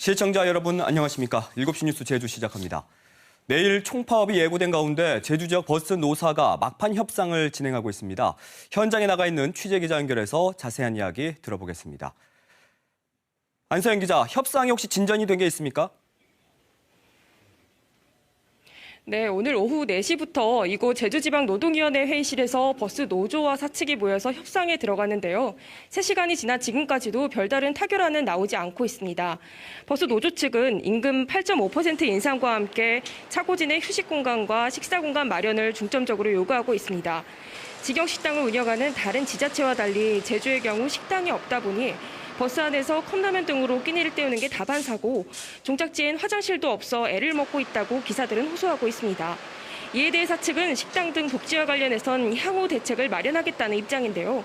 시청자 여러분 안녕하십니까? 7시 뉴스 제주 시작합니다. 내일 총파업이 예고된 가운데 제주 지역 버스 노사가 막판 협상을 진행하고 있습니다. 현장에 나가 있는 취재기자 연결해서 자세한 이야기 들어보겠습니다. 안서영 기자, 협상이 혹시 진전이 된 게 있습니까? 네, 오늘 오후 4시부터 이곳 제주지방노동위원회 회의실에서 버스 노조와 사측이 모여서 협상에 들어갔는데요. 3시간이 지난 지금까지도 별다른 타결안은 나오지 않고 있습니다. 버스 노조 측은 임금 8.5% 인상과 함께 차고진의 휴식 공간과 식사 공간 마련을 중점적으로 요구하고 있습니다. 직영식당을 운영하는 다른 지자체와 달리 제주의 경우 식당이 없다 보니 버스 안에서 컵라면 등으로 끼니를 때우는 게 다반사고 종착지엔 화장실도 없어 애를 먹고 있다고 기사들은 호소하고 있습니다. 이에 대해 사측은 식당 등 복지와 관련해선 향후 대책을 마련하겠다는 입장인데요.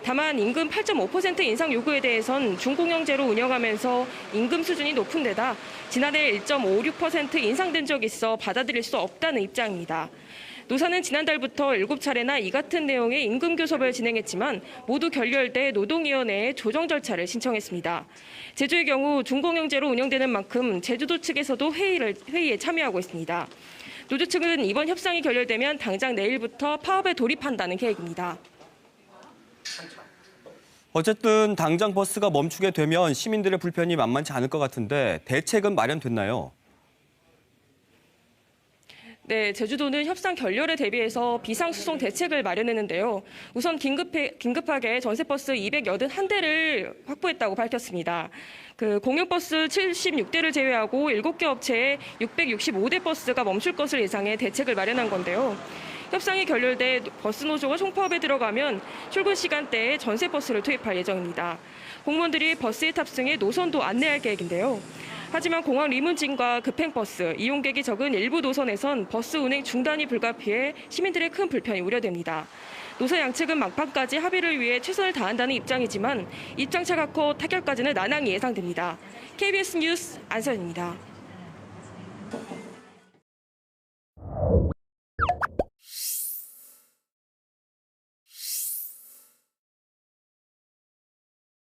다만 임금 8.5% 인상 요구에 대해선 준공영제로 운영하면서 임금 수준이 높은 데다 지난해 1.56% 인상된 적이 있어 받아들일 수 없다는 입장입니다. 노사는 지난달부터 7차례나 이 같은 내용의 임금 교섭을 진행했지만 모두 결렬돼 노동위원회에 조정 절차를 신청했습니다. 제주의 경우 준공영제로 운영되는 만큼 제주도 측에서도 회의에 참여하고 있습니다. 노조 측은 이번 협상이 결렬되면 당장 내일부터 파업에 돌입한다는 계획입니다. 어쨌든 당장 버스가 멈추게 되면 시민들의 불편이 만만치 않을 것 같은데 대책은 마련됐나요? 네, 제주도는 협상 결렬에 대비해서 비상수송 대책을 마련했는데요. 우선 긴급하게 전세버스 281대를 확보했다고 밝혔습니다. 공영버스 76대를 제외하고 7개 업체에 665대 버스가 멈출 것을 예상해 대책을 마련한 건데요. 협상이 결렬돼 버스 노조가 총파업에 들어가면 출근 시간대에 전세버스를 투입할 예정입니다. 공무원들이 버스에 탑승해 노선도 안내할 계획인데요. 하지만 공항 리문진과 급행버스, 이용객이 적은 일부 노선에선 버스 운행 중단이 불가피해 시민들의 큰 불편이 우려됩니다. 노사 양측은 막판까지 합의를 위해 최선을 다한다는 입장이지만 입장차가 커 타결까지는 난항이 예상됩니다. KBS 뉴스 안서연입니다.